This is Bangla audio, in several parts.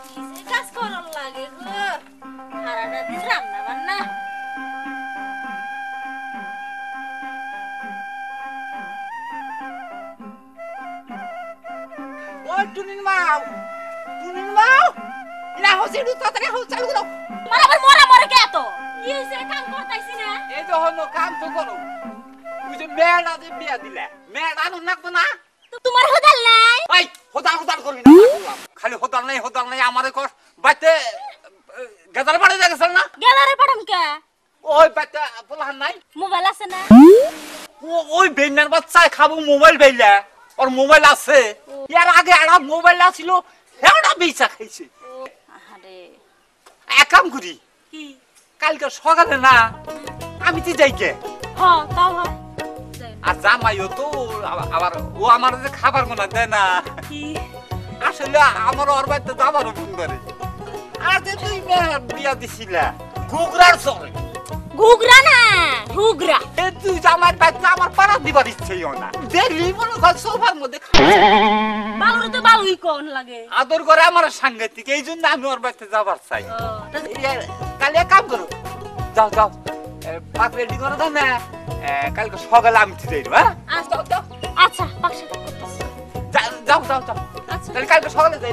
কিসে কাজ করন লাগে গো সারাটা দিন রান্না বান্না ওই টুনির মাও না হচ্ছে একটু তাড়াতাড়ি হোক চালু দাও তোমার আবার মরা মরে কে এত কি হইছে কাম করতাইছি না এই তো হলো কাম তো করো তুই যে মেয়েটা যে বিয়া দিলে মেয়েটা আনো নাকবো না তোমার হোদাল নাই ওই হোদাল করবি না খালি হোদাল নাই আমারে কর বাইতে গাদার বাড়ি দেখেছ না গেলারে পড়ম কে ওই বাইতে বলহান নাই মোবাইল আছে না ওই বেন্নার বাচ্চায় খাবো মোবাইল বেইলা ওর মোবাইল আছে এর আগে একটা মোবাইল ছিল হেওটা বেচা খাইছে আরে এক কাম করি কি কালকে সকালে না আমি তো যাই কে হ্যাঁ তাও হয় আর জামাইও তো আবার ও আমার যে খাবার গোনা দেয় না কি আসলে আমার ওর বাড়িতে যাবারও ফোন করে আর যে তুই বিয়া দিছিলা ঘুগরার চরে ঘুগরা না ঘুগরা এ তুই জামাইয়ের বাড়িতে আমার পাড়া দিবার ইচ্ছেই না দেখলি মনে কর সোফার মধ্যে বালুর তো বালুই কোন লাগে আদর করে আমার সাংঘাতিক এই জন্য আমি ওর বাড়িতে যাবার চাই কালে এক কাম করো যাও পাক রেডি করে দাও না কালকে সকালে আমি তো যাই হ্যাঁ আচ্ছা পাকশে করতেছি যাও আচ্ছা তাহলে কালকে সকালে যাই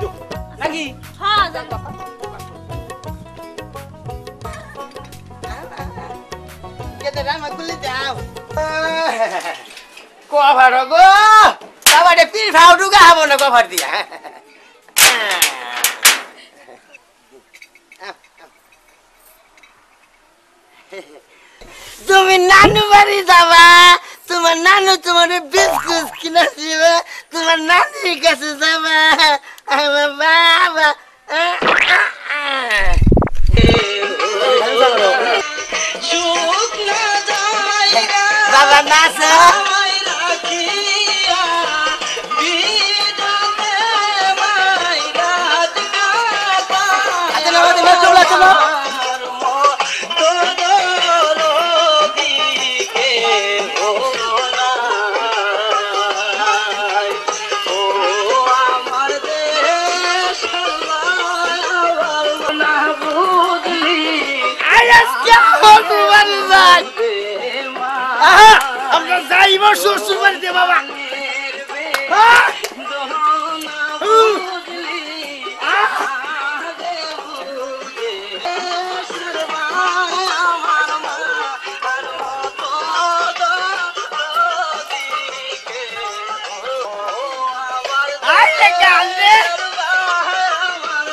নাকি হ্যাঁ যাও কেতে রামা গুলি যাও কভার গো তাবারে পির ফাউ ডুগা হবো না কভার দিয়া তুমি নানু বাড়ি যাবা তোমার নানু তোমার বিস্কুট কিনে দিবে তোমার নানির কাছে যাবা আমার বাবা বাবা নাচা আমরা যাইব শ্বশুর বাড়িতে বাবা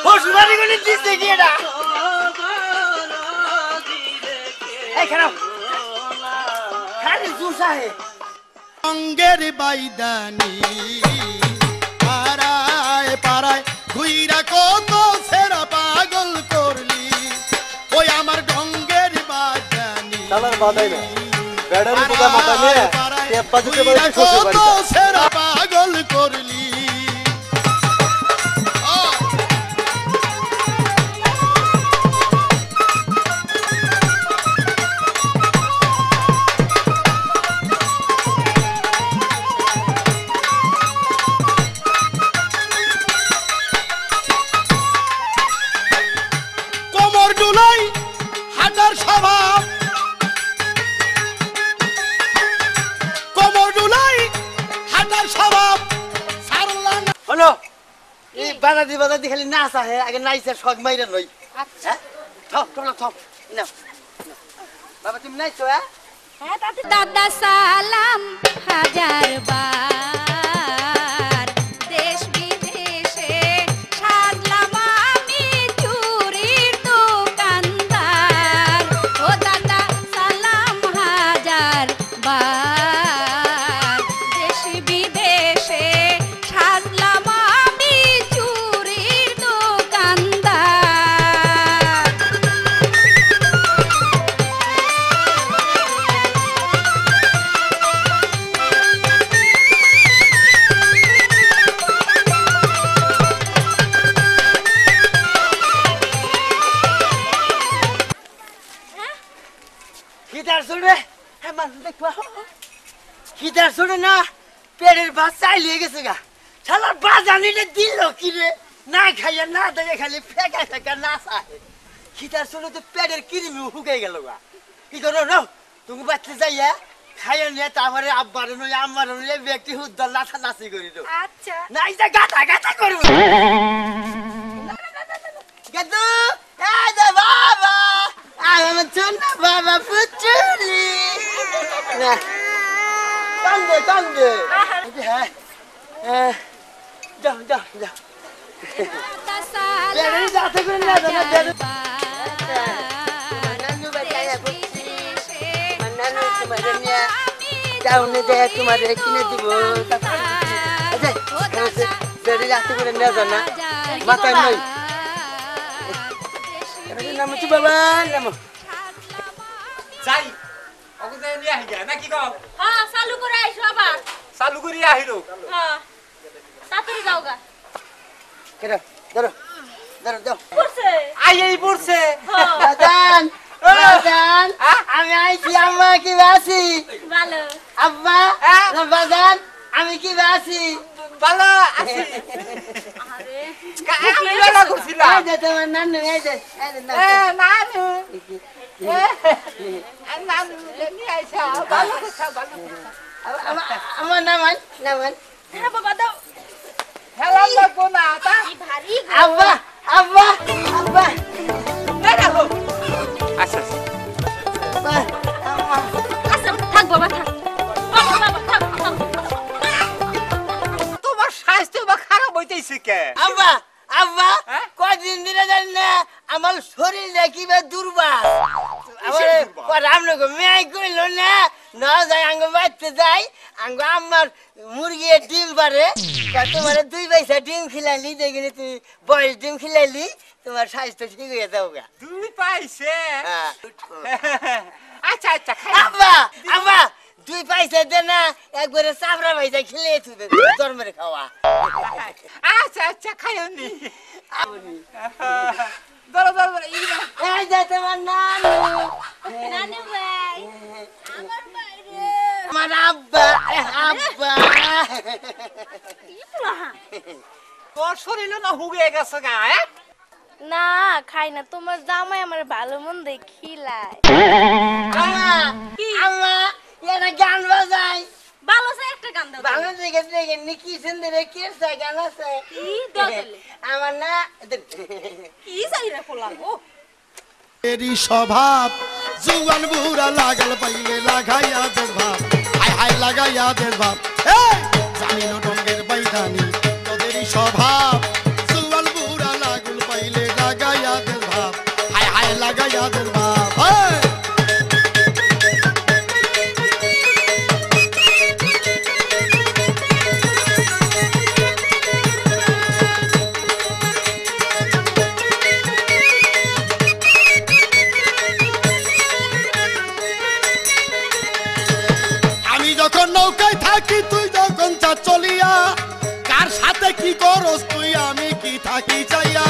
শ্বশুর বাড়ি গুলি দিচ্ছে কি এটা খারাপ অঙ্গের বাইদানি পাড়ায় পাড়ায় ঘুইরা কত সেরা পাগল করলি ওই আমার ডঙ্গের বাইদানি চালার বাদাই না ব্যাটারি পোকা মাথা নিয়ে টেপ বাজতে পারে শ্বশুর বাড়িতে কত সেরা পাগল করলি বাজাদি খালি নাচ আহে আগে নাইছে শখ মাইরা নই আচ্ছা তোমরা থাক না বাবা তুমি নাইছো হ্যাঁ দাদা সালাম হাজার বার দেশ বিদেশে সাজলাম আমি চুরির দোকানদার ও দাদা সালাম হাজার বার দেশ বিদেশে সাজলাম আমি চুরির দোকানদার খিদার শুনে হ্যাঁ মানুষ দেখবা খিদার শুনে না পেটের ভাত চাইলিয়ে গেছে গা শালা বাজানিলে দিল কি রে না খাইয়া না দেখে খালি ফেকা ফেকা না চাহে খিদার শুনে তো পেটের কিরিমি হুকাই গেল গা কি করো না তুমি বাচ্চা যাইয়া খাইয়া নিয়ে তারপরে আব্বার নই আমার নই ব্যক্তি হুদ্দার নাচা নাচি করি তো আচ্ছা নাই যা গাতা গাতা করবো গেদু এই দে বাবা আমার ছোট বাবা পুচুলি না কান্দে হ্যাঁ যাও যাও যাও বেড়ে যাতে করে না জানা বেড়ে নানু বাজায়া বুঝছি নানু তোমার নিয়ে যাওনে দে তোমার কিনে দিব আচ্ছা বেড়ে যাতে করে না জানা মাথা নই নাম তো বাবা নাম যাই ওকে নিয়ে আহি গা নাকি কও হ্যাঁ চালু করে আইসো আবার চালু করি আহিলো হ্যাঁ তাড়াতাড়ি যাওগা কেডা ধরো ধরো দাও করছে এই পড়ছে বাজান বাজান আমি আইছি আম্মা কি বাসি ভালো আব্বা বাজান আমি কি বাসি ভালো আছি আরে আমি বেলা করছিলাম এই যে তোমার নানু এই যে নানু নানু নিয়ে আইসা ভালো কথা ভালো আমার নামান নামান হ্যাঁ বাবা দাও হেলা লাগবো না তা কি ভারী আব্বা আব্বা আব্বা না রাখো আচ্ছা আচ্ছা থাক বাবা থাক বাবা বাবা থাক থাক তোমার স্বাস্থ্য বা খারাপ হইতেছে কে আব্বা আব্বা হ্যাঁ? কদিন ধরে জানি না আমার শরীরটা কিবা দুর্বল কিসের দুর্বল? রামনগো মেয়ে কইল না না যাই আঙ্গ বাচ্চা যাই আঙ্গ আমার মুরগি ডিম পারে তোমার 2 পয়সা ডিম খিলাইলি দেখিনি তুমি বয়স ডিম খিলাইলি তোমার স্বাস্থ্য ঠিক হয়ে যাও গা তুই পাইছে হ্যাঁ। আচ্ছা আচ্ছা খাই আব্বা আব্বা 2 পয়সা দে না একবারে চাবড়া পয়সা খিলে তুই জন্মের খাওয়া আচ্ছা আচ্ছা খাইনি ধরো ধরো এই যে তোমার নানু নানু ভাই আমার বাইরে আমার আব্বা আব্বা কি বলা তোর শরীর না হুগে গেছে গা না খাই না তোমার জামাই আমার ভালো মন্দ খিলায় আম্মা আম্মা এরা গান বাজাই ভালো সে একটা গান দাও ভালো দেখে দেখে নিকি সুন্দরে কেসা গান আছে কি দাও তাহলে আমার না কি চাইরা পোলা গো এরি স্বভাব জুয়ান বুড়া লাগল পাইলে লাগাইয়া দেব ভাব হাই হাই লাগাইয়া দেব ভাব জানি না ডঙ্গের বাইদানি তোদেরই স্বভাব জুয়ান বুড়া লাগল পাইলে লাগাইয়া দেব ভাব হাই হাই লাগাইয়া দেব ভাব নৌকায় থাকি তুই যখন চা চলিয়া কার সাথে কি করস তুই আমি কি থাকি চাইয়া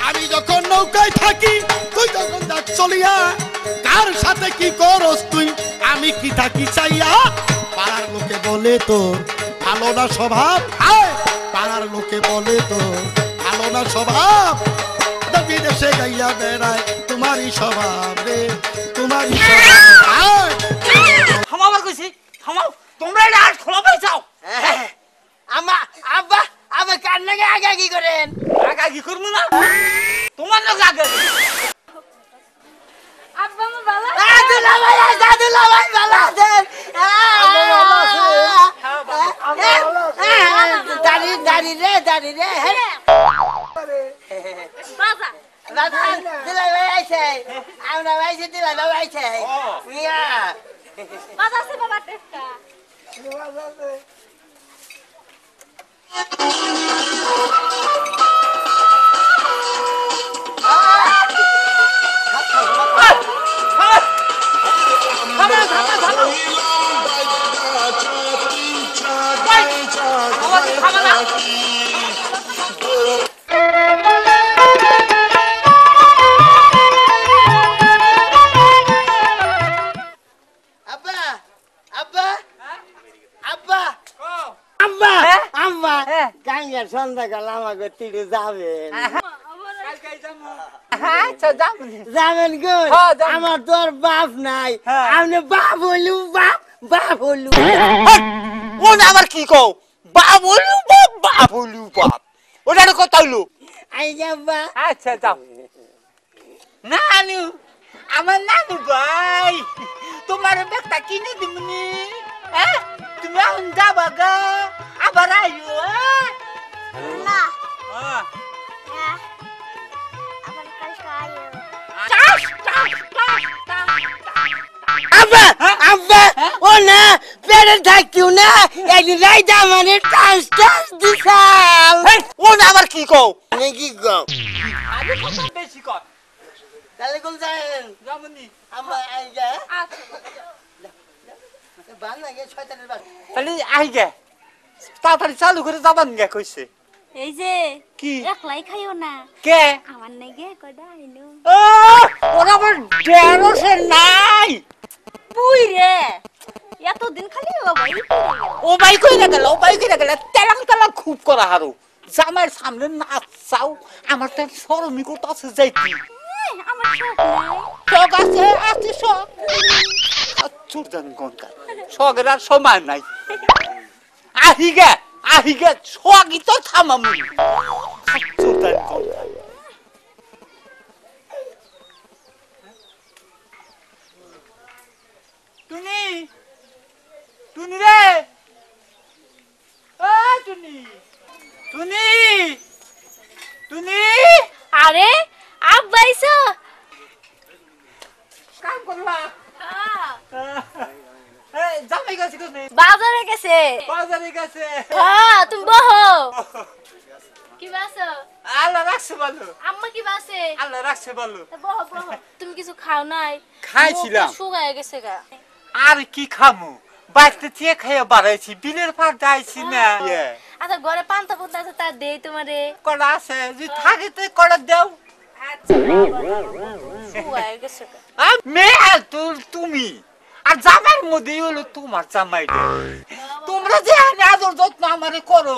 আমি যখন নৌকায় থাকি তুই যখন যা চলিয়া কার সাথে কি করস তুই আমি কি থাকি চাইয়া পাড়ার লোকে বলে তোর ভালো না স্বভাব পাড়ার লোকে বলে তোর ভালো না স্বভাব বিদেশে গাইয়া বেড়ায় তোমারই স্বভাব রে তোমারই স্বভাব থামাবার কইছি থামাও তোমরা এটা আজ খোলা পাইছাও আমা আব্বা আব্বা কার লাগে আগে কি করেন আগা কি করব না তোমার লোক আগে আব্বা আমার ভালো দুলা ভাই দুলা ভাই ভালো আছেন দাড়ি দাড়ি রে বাজা বাবা দুলা ভাই আইছে আমরা আইছে দুলা ভাই আইছে মিয়া বাজা আছে বাবা টেস্টা আব্বা আব্বা আম্মা হ্যাঁ। গাঙ্গার সন্ধ্যাকাল আমাকে তিড়ে যাবেন কালকে যাবো আচ্ছা যাবো যাবেন গো হ্যাঁ, যাবো। আমার তো আর বাপ নাই হ্যাঁ। আপনি বাপ হলু বাপ হলু ও না আবার কি কও বাপ হলু বাপ হলু বাপ ওটার কথা হলো আই যাবা আচ্ছা যাও নানু আমার নানু ভাই তোমার ব্যাগটা কিনে দিবনি হ্যাঁ তুমি এখন যাবা গা আবার আইও না হ্যাঁ আবার কালকে আইও চাস চাস চাস চাস আব্বা আব্বা ও না পেড়ে থাকিও না একদিন রাইতে মানে টাস দিছাল ও না আবার কি কও নাকি গো আগে কথা বেশি কর তাহলে কোন যাবেন যাবনি আম্মা আই যা আচ্ছা বান লাগে শয়তানের বাস তাহলে আই গে তাড়াতাড়ি চালু করে যাবান গে কইছে এই যে কি একলাই খাইও না কে আমার নাকি কয়টা আইলো ওরা আবার ঢেঁড়সে নাই বুই রে এতদিন খালি ও ভাই ও ভাই কইরা গেল ও ভাই কইরা গেল তেলাং তেলাং খুব করা হারো জামাইয়ের সামনে নাচাও আমার তো শরমই করতেছে যাইতি আমার শখ নাই শখ আছে আছে শখ চুরদান গনকার শখের আর সময় নাই আহি গে শখই তো থামামু চুরদান গনকার টুনি টুনি রে ও টুনি টুনি টুনি আরে আব্বা আইছো কাম করলা জামাই গেছে কোনে বাজারে গেছে বাজারে গেছে হ্যাঁ তুমি বহো কি বাসো আল্লাহ রাখছে ভালো আম্মা কি বাসে আল্লাহ রাখছে ভালো বহো বহো তুমি কিছু খাও নাই খাইছিলাম। শুকায় গেছে গা আর কি খামু বাইতে থেকে খাইয়া বাড়াইছি বিলের পার যাইছি না আচ্ছা ঘরে পান্তা পুন্তা আছে তা দেই তোমারে কড়া আছে যদি থাকে তো কড়া দেও আচ্ছা শুকায় গেছে গা মেয়ে তুমি আর জামার মধ্যে হলো তোমার জামাই তোমরা যে আদর যত্ন আমারে করো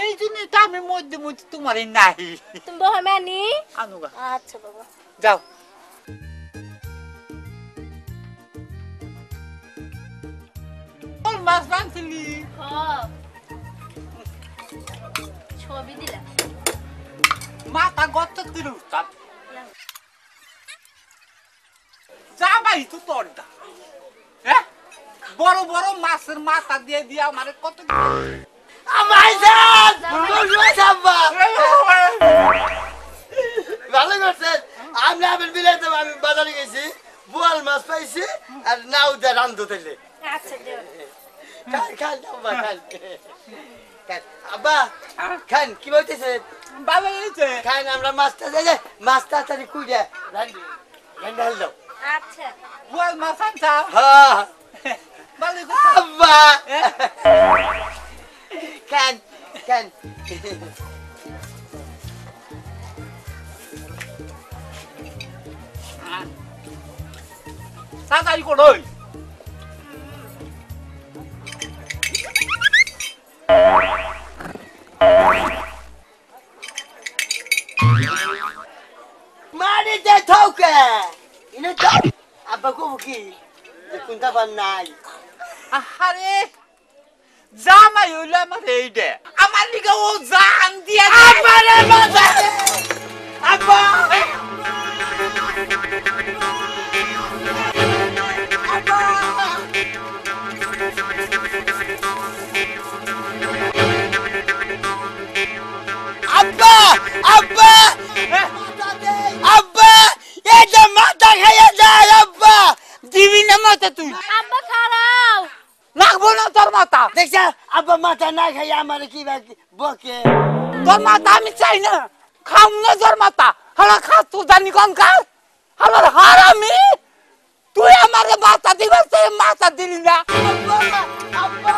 এই জন্য তো আমি মধ্যে মধ্যে তোমার নাহি তুমি বহো মানি আনুগা আচ্ছা বাবা যাও মাছ বাঁধছিলি ছবি দিলা মাথা গর্ত দিল জামাই তো তোর দা হ্যাঁ বড় বড় মাছের মাথা দিয়ে দিয়ে আমার কত আমায় যান বলুন আব্বা ভালো করছেন আমরা আবার বিলাইতে আমি বাজারে গেছি বোয়াল মাছ পাইছি আর নাও দে রান্ধো তেলে আচ্ছা দেও খান আব্বা খান আব্বা খান কি বলতেছে ভালো হয়েছে খান আমরা মাছটা যাই মাছটা তাড়াতাড়ি কুইয়া রান্ধি রান্না হলো আচ্ছা বল মাছ আনছা হ্যাঁ ভালো আব্বা খান খান তাড়াতাড়ি করোই মারিতে ঠৌকে ইনে তো আব্বা কব কি যে কোনটা বান নাই আরে জামাই হইলো আমার এইটা আমার লিগে ও জান দিয়া আমারে বাজারে আব্বা আব্বা আব্বা আব্বা এই যে মাথা খাইয়া যায় আব্বা দিবি না মাথা তুই আব্বা খারাও লাগবো না তোর মাথা দেখছা আব্বা মাথা না খাইয়া আমার কি বকে তোর মাথা আমি চাই না খাম না তোর মাথা হালা খা তুই জানি কোন খা হালার হারামি তুই আমার মাথা দিবার মাথা দিলি না আব্বা